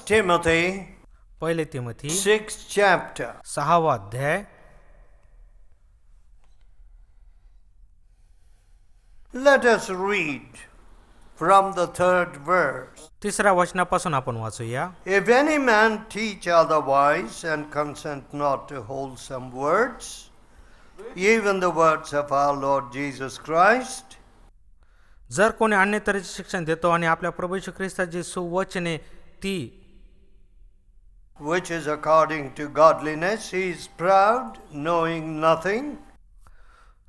Timothy, पहिले Timothy 6th chapter. 6वा अध्याय. Let us read from the 3rd verse. 3ऱ्या वचनापासून आपण वाचूया. If any man teach otherwise and consent not to wholesome words, even the words of our Lord Jesus Christ, जर कोणी अन्य तऱ्हेचे शिक्षण देतो आणि आपल्या प्रभू येशू ख्रिस्ताची सुवचने ती which is according to godliness, he is proud, knowing nothing,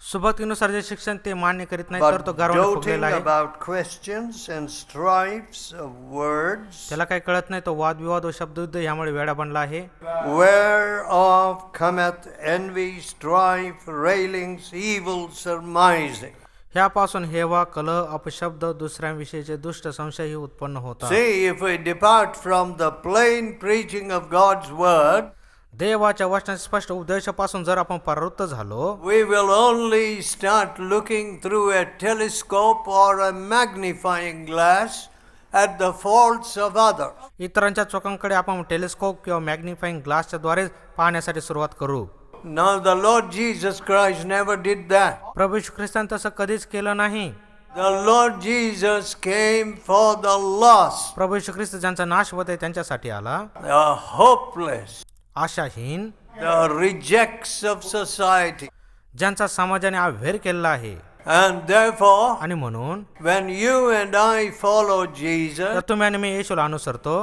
सुभक्तीनुसार जे शिक्षण ते मान्य करीत नाही तर but तो गर्वाने doting फुगलेला आहे. about questions and strifes of words, त्याला काही कळत नाही, तो वादविवाद व शब्दयुद्ध यामुळे वेडा बनला आहे. whereof cometh envy, strife, railings, evil surmising. ह्यापासून हेवा, कलह, अपशब्द, दुसऱ्यांविषयीचे दुष्ट संशयही उत्पन्न होतात. See, if we depart from the plain preaching of God's word, देवाच्या वचनाच्या स्पष्ट उपदेशापासून जर आपण परावृत्त झालो, we will only start looking through a telescope or a magnifying glass at the faults of others. इतरांच्या चुकांकडे आपण टेलिस्कोप किंवा मॅग्निफाईंग ग्लासच्या द्वारे पाहण्यासाठी सुरुवात करू. Now the Lord Jesus Christ never did that. प्रभू येशू ख्रिस्ताने तसं कधीच केलं नाही. The Lord Jesus came for the lost, प्रभू येशू ख्रिस्त ज्यांचा नाश होत आहे त्यांच्यासाठी आला, the hopeless, आशाहीन, the rejects of society. ज्यांचा समाजाने अव्हेर केलेला आहे. And therefore, आणि म्हणून when you and I follow तर Jesus, तुम्ही आणि मी येशूला अनुसरतो,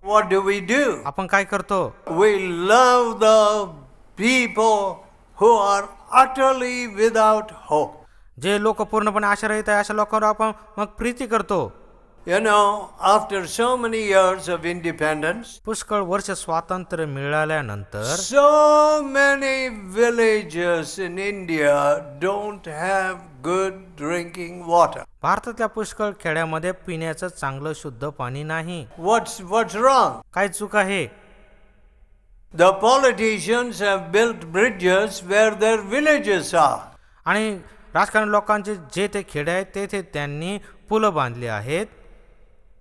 what do we do? आपण काय करतो? We love the people who are utterly without hope. जे लोक पूर्णपणे आशारहित आहे अशा लोकांवर आपण मग प्रीती करतो. You know, after so many years of independence, पुष्कळ वर्ष स्वातंत्र्य मिळाल्यानंतर so many villages in India don't have good drinking water. भारतातल्या पुष्कळ खेड्यामध्ये पिण्याचं चांगलं शुद्ध पाणी नाही. What's wrong? काय चूक आहे? The politicians have built bridges where their villages are. आणि राजकारणी लोकांचे जे ते खेडे आहेत तेथे त्यांनी पुलं बांधली आहेत.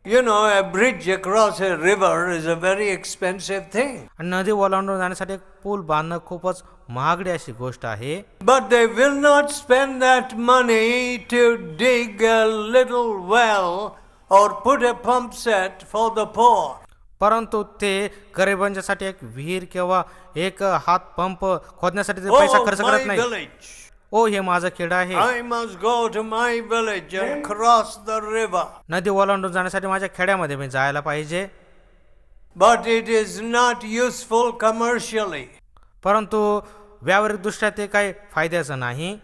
You know, a bridge across a river is a very expensive thing. आणि नदी ओलांडून जाण्यासाठी एक पूल बांधणं खूपच महागडी अशी गोष्ट आहे. But they will not spend that money to dig a little well or put a pump set for the poor. परंतु ते गरिबांच्यासाठी एक विहीर किंवा एक हात पंप खोदण्यासाठी ते पैसा Oh, खर्च my करत नाही. village. ओ हे माझं खेड आहे, I must go to my village and cross the river. नदी ओलांडून जाण्यासाठी माझ्या खेड्यामध्ये मी जायला पाहिजे. But it is not useful commercially. परंतु व्यावहारिक दृष्ट्या ते काही फायद्याचं नाही.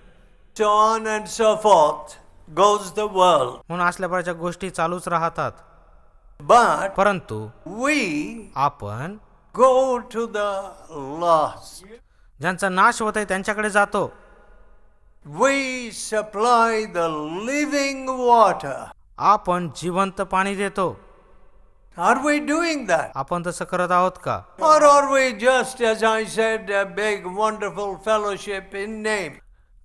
So on and so forth goes the world. म्हणून असल्या प्रकारच्या गोष्टी चालूच राहतात. But परंतु we आपण go to the lost. ज्यांचा नाश होत आहे त्यांच्याकडे जातो. We supply the living water. आपण जिवंत पाणी देतो. Are we doing that? आपण तसं करत आहोत का? Or are we just, as I said, a big wonderful fellowship in name?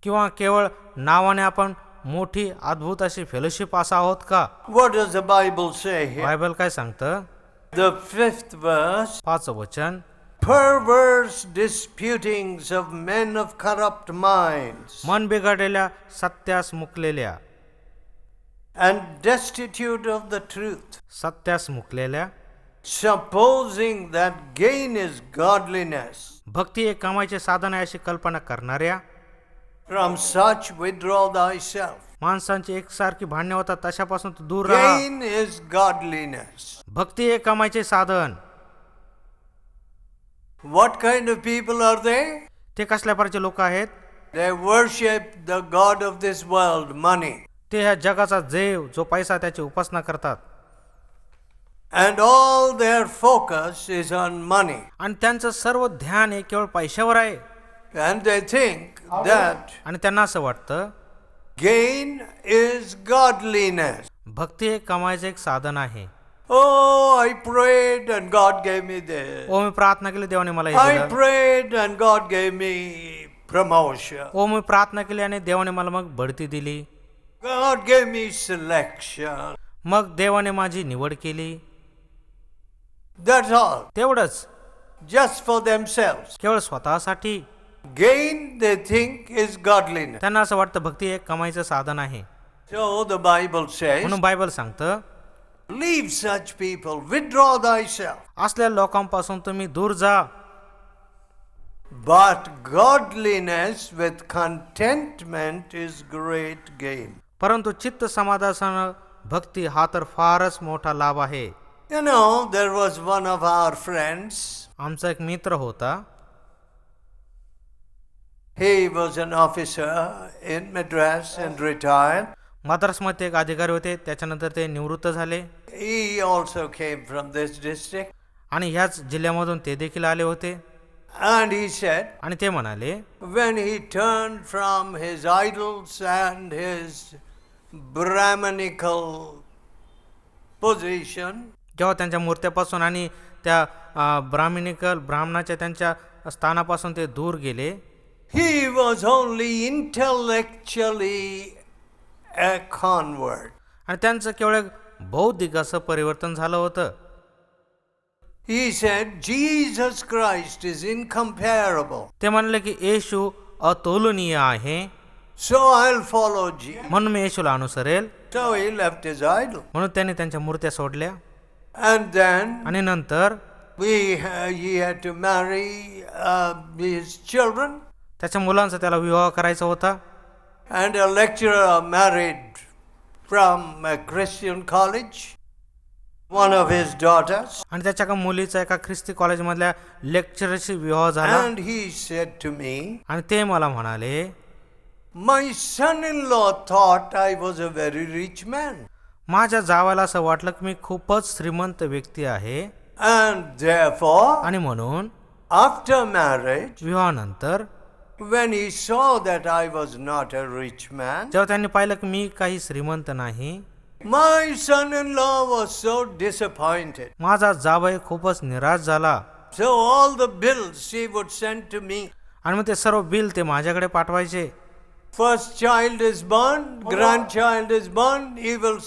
किंवा केवळ नावाने आपण मोठी अद्भुत अशी फेलोशिप असा आहोत का? What does the Bible say here? Bible काय सांगतं? The 5th verse. 5ं वचन, Perverse disputings of men of corrupt minds, मन बिघडलेल्या, Satya's मुकलेल्या, and destitute of the truth, Satya's मुकलेल्या, supposing that gain is godliness. भक्ती एक कामाचे साधन आहे अशी कल्पना करणाऱ्या, From such withdraw thyself. माणसांची एकसारखी भांडणे होतात तशापासून तू दूर राहा. Gain is godliness. भक्ती एक कामाचे साधन. What kind of people are they? ते कसल्या प्रकारचे लोक आहेत? They worship the god of this world, money. ते ह्या जगाचा देव जो पैसा त्याची उपासना करतात. And all their focus is on money. आणि त्यांचं सर्व ध्यान हे केवळ पैशावर आहे. And they think that आणि त्यांना असं वाटतं gain is godliness. भक्ती हे कमाईचं एक साधन आहे. Oh, I prayed and God gave me this. ओ मी प्रार्थना केली देवाने मला हे I दिलं. prayed and God gave me promotion. ओ मी प्रार्थना केली आणि देवाने मला मग बढती दिली. God gave me selection. मग देवाने माझी निवड केली. That's all. तेवढंच, Just for themselves. केवळ स्वतःसाठी. Gain they think is godliness. त्यांना असं वाटतं भक्ती एक कमाईचं साधन आहे. So the Bible says, म्हणून बायबल सांगतं, leave such people, withdraw thyself. असल्या लोकांपासून तुम्ही दूर जा. But godliness with contentment is great gain. परंतु चित्त समाधान भक्ती हा तर फारच मोठा लाभ आहे. You know, there was one of our friends. आमचा एक मित्र होता. He was an officer in Madras and retired. मद्रासमध्ये एक अधिकारी होते, त्याच्यानंतर ते निवृत्त झाले. He also came from this district. आणि ह्याच जिल्ह्यामधून ते देखील आले होते. And he said, आणि ते म्हणाले, when he turned from his idols and his Brahmanical position, जेव्हा त्यांच्या मूर्त्यापासून आणि त्या ब्राह्मणाच्या त्यांच्या स्थानापासून ते दूर गेले, he was only intellectually a convert. आणि त्यांचं केवळ एक बौद्धिक असं परिवर्तन झालं होतं. He said, Jesus Christ is incomparable. ते म्हणले की येशू अतुलनीय आहे, So I'll follow Jesus. म्हणून मी येशूला अनुसरेल. So he left his idol. म्हणून त्यांनी त्यांच्या मूर्त्या सोडल्या. And then आणि नंतर he had to marry his children. त्याच्या मुलांचा त्याला विवाह करायचा होता. And a lecturer married from a Christian college one of his daughters. आणि त्याच्या एका मुलीचा एका ख्रिस्ती कॉलेजमधल्या लेक्चरशी विवाह झाला. And he said to me, आणि ते मला म्हणाले, my son-in-law thought I was a very rich man. माझ्या जावाला असं वाटलं की मी खूपच श्रीमंत व्यक्ती आहे. And therefore, आणि म्हणून after marriage, विवाहानंतर when he saw that I was not a rich man, जेव्हा त्यांनी पाहिलं की मी काही श्रीमंत नाही, my son-in-law was so disappointed. माझा जावई खूपच निराश झाला. So all the bills he would send to me. आणि मग ते सर्व बिल ते माझ्याकडे पाठवायचे. First child is born, grandchild is born, he will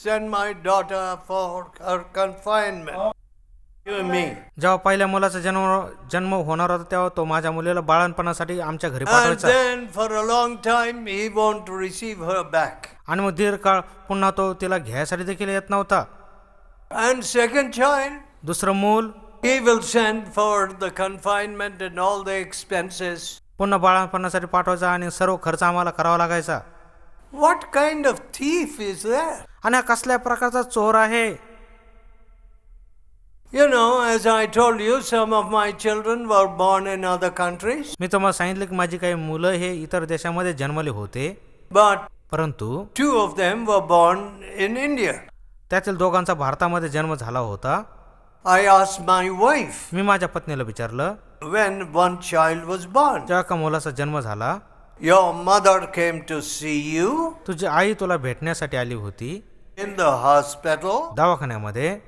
send my daughter for her confinement. To me. जेव्हा पहिल्या मुलाचा जन्म होणार होता तेव्हा तो माझ्या मुलीला बाळणपणासाठी आमच्या घरी And पाठवायचा. then for a long time he won't receive her back. आणि मग दीर्घकाळ पुन्हा तो तिला घ्यायसाठी देखील येत नव्हता. And second child, दुसरं मूल he will send for the confinement and all the expenses. पुन्हा बाळणपणासाठी पाठवायचा आणि सर्व खर्च आम्हाला करावा लागायचा. What kind of thief is that? आणि हा कसल्या प्रकारचा चोर आहे. You know, as I told you, some of my children were born in other countries. मी तुम्हाला सांगितलं की माझी काही मुलं हे इतर देशामध्ये जन्मले होते, But परंतु 2 of them were born in India. त्यातील दोघांचा भारतामध्ये जन्म झाला होता. I asked my wife मी माझ्या पत्नीला विचारलं, when one child was born, जेव्हा का मुलाचा जन्म झाला, your mother came to see you तुझी आई तुला भेटण्यासाठी आली होती in the hospital. दवाखान्यामध्ये.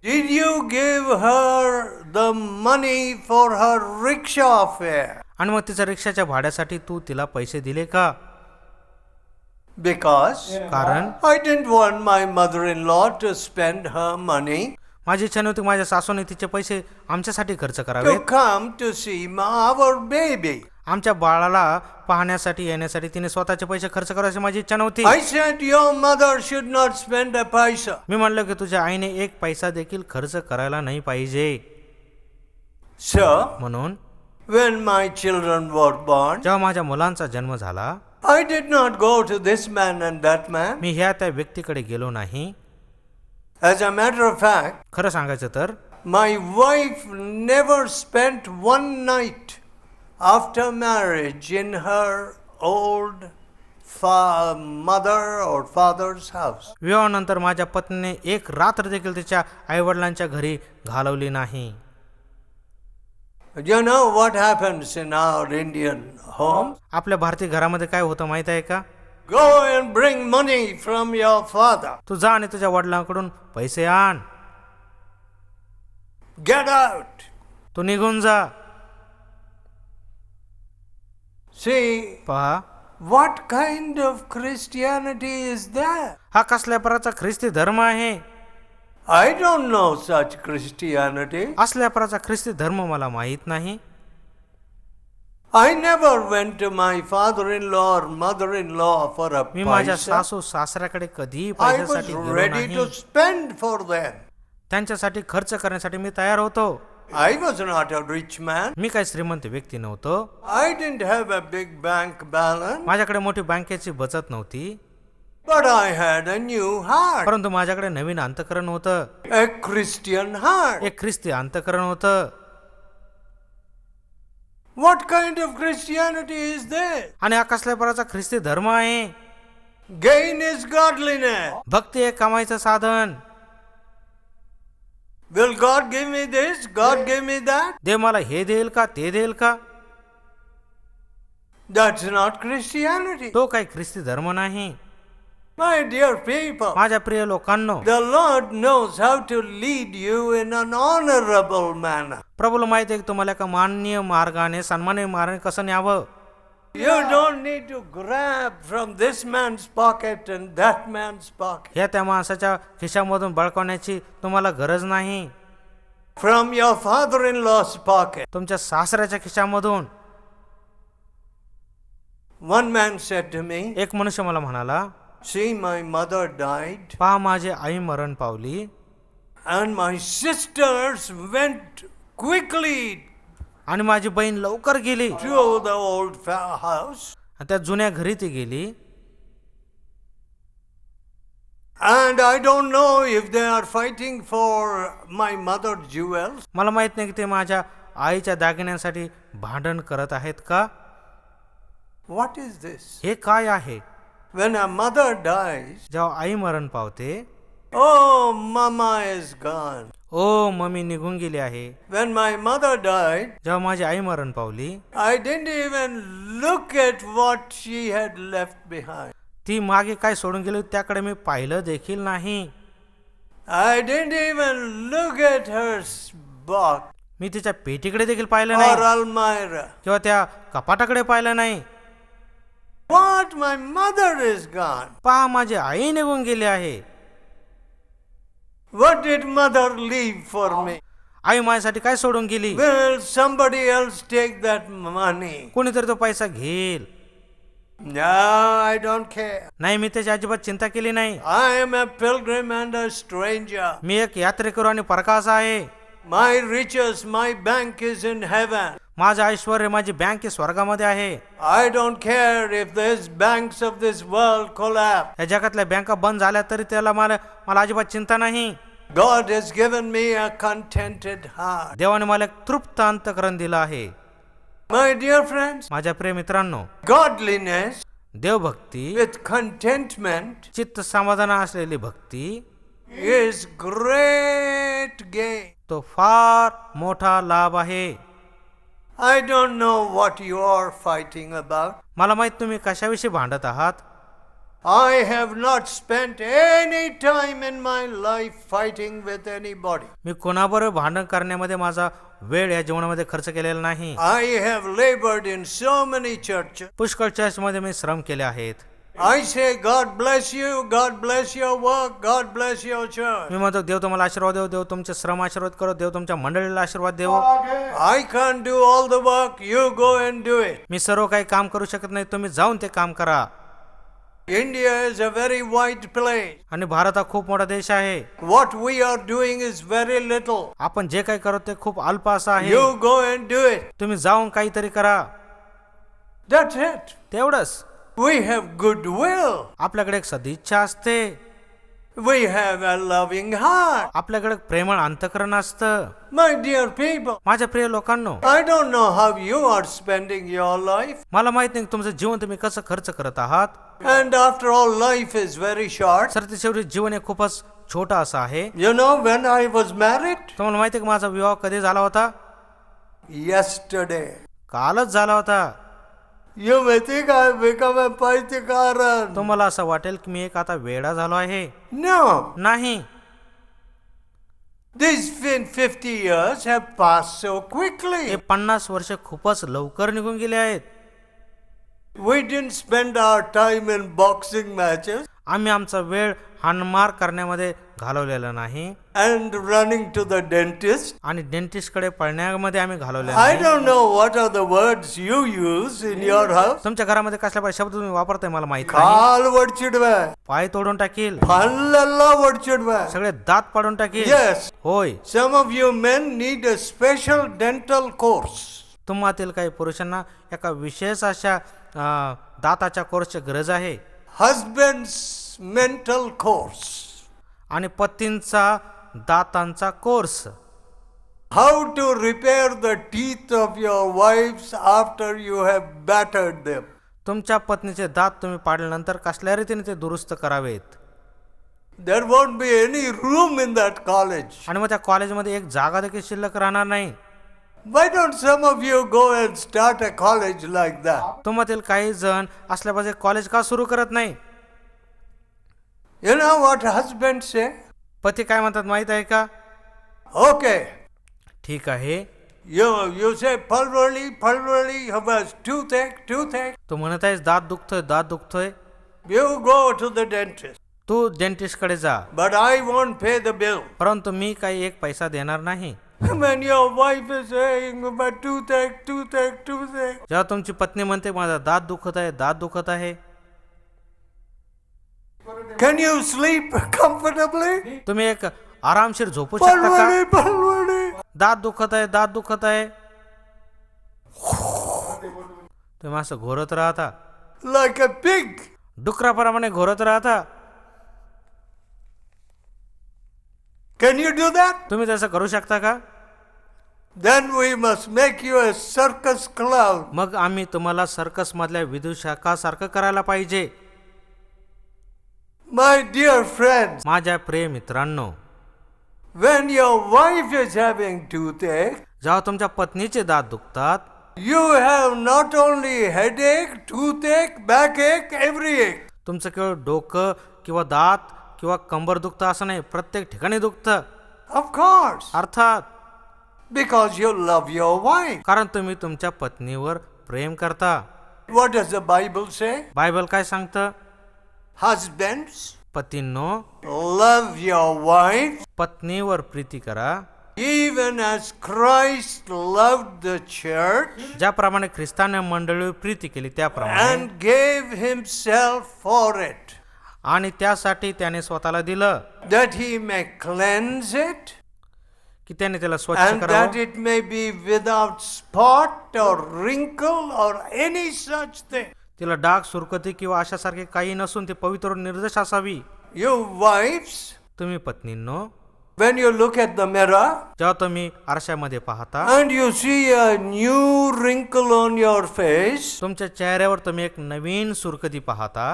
Did you give her the money for her rickshaw fare? आणि मग तिच्या रिक्षाच्या भाड्यासाठी तू तिला पैसे दिले का? Because कारण I didn't want my mother-in-law to spend her money माझी इच्छा नव्हती माझ्या सासूने तिचे पैसे आमच्यासाठी खर्च to करावे, come to see our baby. आमच्या बाळाला पाहण्यासाठी येण्यासाठी तिने स्वतःचे पैसे खर्च करायची माझी इच्छा नव्हती. I said your mother should not spend a paisa. मी म्हणलं की तुझ्या आईने एक पैसा देखील खर्च करायला नाही पाहिजे. So म्हणून when my children were born, जेव्हा माझ्या मुलांचा जन्म झाला, I did not go to this man and that man. मी ह्या त्या व्यक्तीकडे गेलो नाही. As a matter of fact, खरं सांगायचं तर my wife never spent one night after marriage in her old mother or father's house. विवाहानंतर माझ्या पत्नीने एक रात्र देखील तिच्या आईवडिलांच्या घरी घालवली नाही. You know what happens in our Indian homes? आपल्या भारतीय घरामध्ये काय होतं माहित आहे का? Go and bring money from your father. तू जा आणि तुझ्या वडिलांकडून पैसे आण. Get out. तू निघून जा. See, पहा, what kind of Christianity is that? हा कसल्या प्रकारचा ख्रिस्ती धर्म आहे? I don't know such Christianity. असल्या प्रकारचा ख्रिस्ती धर्म मला माहीत नाही. I never went to my father-in-law or mother-in-law for a मी माझ्या paisa. सासू सासऱ्याकडे कधीही I was पैशासाठी गेलो ready to नाही. spend for them. त्यांच्यासाठी खर्च करण्यासाठी मी तयार होतो. I was not a rich man. मी काही श्रीमंत व्यक्ती नव्हतो. I didn't have a big bank balance, माझ्याकडे मोठी बँकेची बचत नव्हती, but I had a new heart, परंतु माझ्याकडे नवीन अंतःकरण होतं, a Christian heart. एक ख्रिस्ती अंतःकरण होतं. What kind of Christianity is this? आणि हा कसल्या प्रकारचा ख्रिस्ती धर्म आहे? Gain is godliness. भक्ती एक कमाईचं साधन. Will God give me this? God give me that? देव मला हे देईल का ते देईल का? That's not Christianity. तो काही ख्रिस्ती धर्म नाही. My dear people, माझ्या प्रिय लोकांनो, the Lord knows how to lead you in an honorable manner. प्रभूला माहिती आहे की तुम्हाला एका माननीय मार्गाने सन्माननीय मार्गाने कसं न्यावं. You don't need to grab from this man's pocket and that man's pocket. ह्या त्या माणसाच्या खिशामधून बळकावण्याची तुम्हाला गरज नाही. From your father-in-law's pocket. तुमच्या सासऱ्याच्या खिशामधून. One man said to me, एक मनुष्य मला म्हणाला, see, my mother died पहा माझी आई मरण पावली and my sisters went quickly आणि माझी बहीण लवकर गेली to the old house. आणि त्या जुन्या घरी ती गेली. And I don't know if they are fighting for my mother's jewels. मला माहित नाही की ते माझ्या आईच्या दागिन्यांसाठी भांडण करत आहेत का. What is this? हे काय आहे? When a mother dies, जेव्हा आई मरण पावते, oh, mama is gone. Oh mummy निघून गेली आहे. When my mother died, जेव्हा माझी आई मरण पावली, I didn't even look at what she had left behind. ती मागे काय सोडून गेली त्याकडे मी पाहिलं देखील नाही. I didn't even look at her box मी तिच्या पेटीकडे देखील पाहिलं or नाही almirah. किंवा त्या कपाटाकडे पाहिलं नाही. What? My mother is gone. पहा माझी आई निघून गेली आहे. What did mother leave for me? आई माझ्यासाठी काय सोडून गेली? Will somebody else take that money? कोणीतरी तो पैसा घेईल. No, I don't care. नाही, मी त्याची अजिबात चिंता केली नाही. I am a pilgrim and a stranger. मी एक यात्रेकरू आणि परकासा आहे. My riches, my bank is in heaven. माझं ऐश्वर माझी बँक स्वर्गामध्ये आहे. I don't care if these banks of this world collapse. या जगातल्या बँका बंद झाल्या तरी त्याला मला अजिबात चिंता नाही. God has given me a contented heart. देवाने मला एक तृप्त अंतःकरण दिलं आहे. My dear friends, माझ्या प्रिय मित्रांनो, godliness देवभक्ती with contentment चित्त समाधान असलेली भक्ती is great gain. तो फार मोठा लाभ आहे. I don't know what you are fighting about. मला माहित तुम्ही कशाविषयी भांडत आहात. I have not spent any time in my life fighting with anybody. मी कोणाबरोबर भांडण करण्यामध्ये माझा वेळ या जीवनामध्ये खर्च केलेला नाही. I have labored in so many churches. पुष्कळ चर्चमध्ये मी श्रम केले आहेत. I say, God bless you, God bless your work, God bless your church. मी म्हणतो देव तुम्हाला आशीर्वाद देव, देव तुमचे श्रम आशीर्वाद करो, देव तुमच्या मंडळीला आशीर्वाद देव. I can't do all the work, you go and do it. मी सर्व काही काम करू शकत नाही, तुम्ही जाऊन ते काम करा. India is a very wide place. आणि भारत हा खूप मोठा देश आहे. What we are doing is very little. आपण जे काही करतो ते खूप अल्प असं आहे. You go and do it. तुम्ही जाऊन काहीतरी करा. That's it. तेवढंच. We have goodwill. आपल्याकडे एक सदिच्छा असते. We have a loving heart. आपल्याकडे प्रेमळ अंतःकरण असतं. My dear people, माझ्या प्रिय लोकांनो, I don't know how you are spending your life. मला माहित नाही तुमचं जीवन तुम्ही कसं खर्च करत आहात. And after all, life is very short. Sir ते शेवटी जीवन हे खूपच छोटं असं आहे. You know, when I was married, तुम्हाला माहिती आहे की माझा विवाह कधी झाला होता? yesterday. कालच झाला होता. You may think I have become a paitikaran. तुम्हाला असं वाटेल की मी एक आता वेडा झालो आहे. No. नाही. These 50 years have passed so हे quickly. 50 वर्ष खूपच लवकर निघून गेले आहेत. We didn't spend our time in boxing matches. आम्ही आमचा वेळ हाणमार करण्यामध्ये घालवलेलं नाही and running to the dentist. आणि डेंटिस्टकडे पळण्यामध्ये आम्ही घालवलेलं I नाही. don't know what are the words you use in your house. तुमच्या घरामध्ये कसल्या प्रकारचे शब्द तुम्ही वापरताय मला माहित नाही. काल वडचिडवा, पाय तोडून टाकील, हल्ला वडचिडवा. सगळे दात पाडून टाकील. Yes, होय, some of you men need a special dental course. तुम्हातील काही पुरुषांना एका विशेष अशा दाताच्या कोर्सची गरज आहे. Husband's mental course. आणि पत्नींचा दातांचा course. How to repair the teeth of your wives after you have battered them. तुमच्या पत्नीचे दात तुम्ही पाडल्यानंतर कसल्या रीतीने ते दुरुस्त करावेत. There won't be any room in that college. आणि मग त्या कॉलेजमध्ये एक जागा देखील शिल्लक राहणार नाही. Why don't some of you go and start a college like that? तुम्हातील काही जण असल्यापासून कॉलेज का सुरू करत नाही. You know what husbands say? पती काय म्हणतात माहित आहे का? Okay, ठीक आहे, you say pulmonary has toothache. तू म्हणत आहेस दात दुखतोय. You go to the dentist. तू डेंटिस्टकडे जा, But I won't pay the bill. परंतु मी काही एक पैसा देणार नाही. When your wife is saying about toothache. जेव्हा तुमची पत्नी म्हणते माझा दात दुखत आहे, Can you sleep comfortably? तुम्ही एक आरामशीर झोपू शकता का? Pulmonary. दात दुखत आहे. तुम्ही असं घोरत राहता, Like a pig. डुकराप्रमाणे घोरत राहता. Can you do that? तुम्ही तसं करू शकता का? Then we must make you a circus clown. मग आम्ही तुम्हाला सर्कस मधल्या विदूषकासारखं करायला पाहिजे. My dear friends, माझ्या प्रिय मित्रांनो, when your wife is having toothache, जेव्हा तुमच्या पत्नीचे दात दुखतात, you have not only headache, toothache, backache, every ache. तुमचं केवळ डोकं किंवा दात किंवा कंबर दुखतं असं नाही, प्रत्येक ठिकाणी दुखतं. Of course, अर्थात, because you love your wife. कारण तुम्ही तुमच्या पत्नीवर प्रेम करता. What does the Bible say? Bible काय सांगतं? Husbands, पतींनो, love your wife, पत्नीवर Preeti करा, even as Christ loved the church ज्याप्रमाणे ख्रिस्ताने मंडळीवर प्रीती केली त्याप्रमाणे, and gave himself for it, आणि त्यासाठी त्याने स्वतःला दिलं that he may cleanse it, की त्याने त्याला स्वच्छ and that करावं it may be without spot or wrinkle or any such thing. तिला डाग सुरकती किंवा अशासारखे काही नसून ते पवित्र निर्दोष असावी. You wives, तुम्ही पत्नींनो, when you look at the mirror जेव्हा तुम्ही आरशामध्ये पाहता and you see a new wrinkle on your face, तुमच्या चेहऱ्यावर तुम्ही एक नवीन सुरकती पाहता,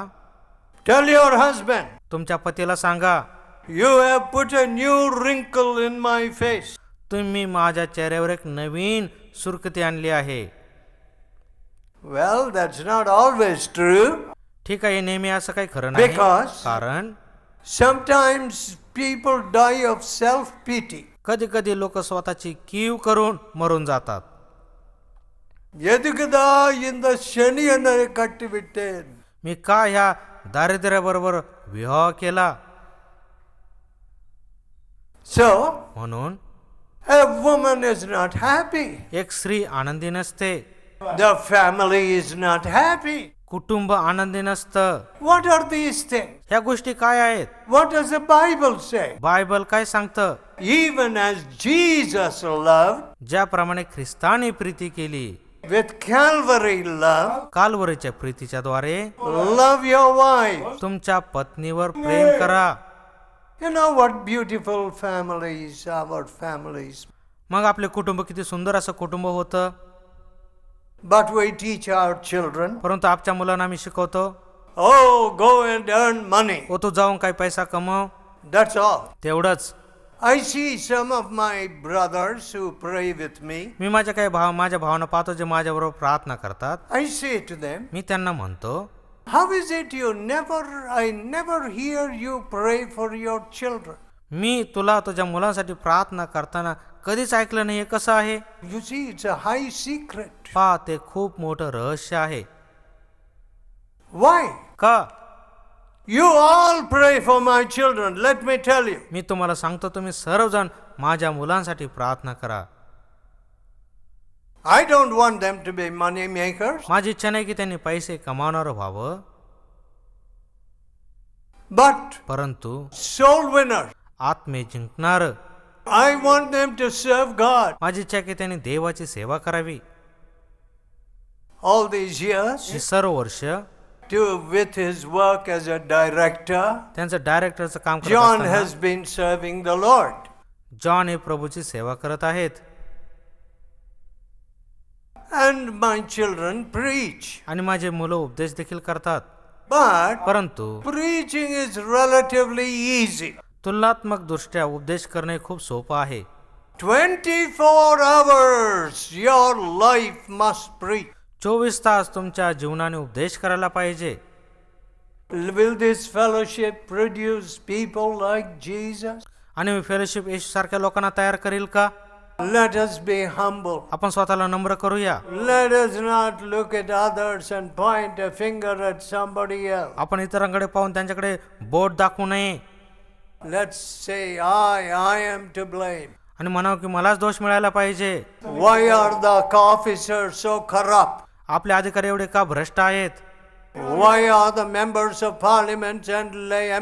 tell your husband, तुमच्या पतीला सांगा, you have put a new wrinkle in my face. तुम्ही माझ्या चेहऱ्यावर एक नवीन सुरकती आणली आहे. Well, that's not always true, ठीक आहे, नेहमी असं काही खरं नाही, Because- कारण sometimes people die of self-pity. कधी कधी लोक स्वतःची कीव करून मरून जातात. ಎದುಗದ ಇಂದ ಶನಿಯನ್ನು ಕಟ್ಟಿಬಿಟ್ಟೇನ್. मी का ह्या दारिद्र्याबरोबर विवाह केला? So, म्हणून a woman is not happy. एक स्त्री आनंदी नसते, The family is not happy. कुटुंब आनंदी नसतं. What are these things? ह्या गोष्टी काय आहेत? What does the Bible say? Bible काय सांगतं? Even as Jesus loved, ज्याप्रमाणे ख्रिस्ताने प्रीती केली, with Calvary love, काल्वरीच्या प्रीतीच्या द्वारे love your wife. तुमच्या पत्नीवर प्रेम करा. You know what beautiful families, our families. मग आपले कुटुंब किती सुंदर असं कुटुंब होतं. But we teach our children, परंतु आमच्या मुलांना आम्ही शिकवतो, oh, go and earn money. ओ तू जाऊन काही पैसा कमव, That's all. तेवढंच. I see some of my brothers who pray with me. मी माझ्या भावांना पाहतो जे माझ्याबरोबर प्रार्थना करतात. I say to them, मी त्यांना म्हणतो, how is it I never hear you pray for your children? मी तुला तुझ्या मुलांसाठी प्रार्थना करताना कधीच ऐकलं नाही, हे कसं आहे? You see, it's a high secret. पहा, ते खूप मोठं रहस्य आहे. Why? का? You all pray for my children. Let me tell you. मी तुम्हाला सांगतो, तुम्ही सर्वजण माझ्या मुलांसाठी प्रार्थना करा. I don't want them to be money makers, माझी इच्छा नाही की त्यांनी पैसे कमावणार व्हावं, but परंतु soul winners. आत्मे जिंकणार. I want them to serve God. माझी इच्छा की त्यांनी देवाची सेवा करावी. All these years, ही सर्व वर्ष with his work as a director, त्यांचं डायरेक्टरचं काम करत John असताना has been serving the Lord. John हे प्रभूची सेवा करत आहेत. And my children preach. आणि माझे मुलं उपदेश देखील करतात. But परंतु preaching is relatively easy. तुलनात्मक दृष्ट्या उपदेश करणे खूप सोपं आहे. 24 hours your life must preach. 24 तास तुमच्या जीवनाने उपदेश करायला पाहिजे. Will this fellowship produce people like Jesus? आणि फेलोशिप येशू सारख्या लोकांना तयार करेल का? Let us be humble. आपण स्वतःला नम्र करूया. Let us not look at others and point a finger at somebody else. आपण इतरांकडे पाहून त्यांच्याकडे बोट दाखवू नये. Let's say, I am to blame. आणि म्हणावं की मलाच दोष मिळायला पाहिजे. Why are the officers so corrupt? आपले अधिकारी एवढे का भ्रष्ट आहेत? Why are the members of parliament and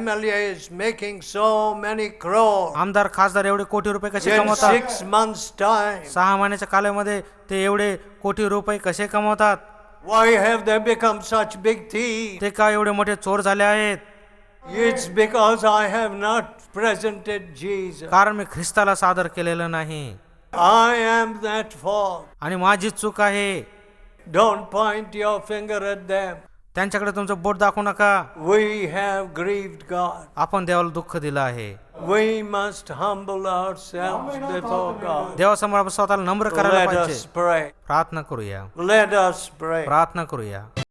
MLAs making so many crores आमदार खासदार एवढे कोटी रुपये कसे in कमवतात? 6 months' time? 6 महिन्याच्या कालामध्ये ते एवढे कोटी रुपये कसे कमवतात? Why have they become such big thieves? ते का एवढे मोठे चोर झाले आहेत? It's because I have not presented Jesus. कारण मी ख्रिस्ताला सादर केलेलं नाही. I am that fault. आणि माझी चूक आहे. Don't point your finger at them. त्यांच्याकडे तुमचं बोट दाखवू नका. We have grieved God. आपण देवाला दुःख दिलं आहे. We must humble ourselves before God. देवासमोर आपण स्वतःला नम्र करायला Let पाहिजे. us pray. प्रार्थना करूया. Let us pray. प्रार्थना करूया.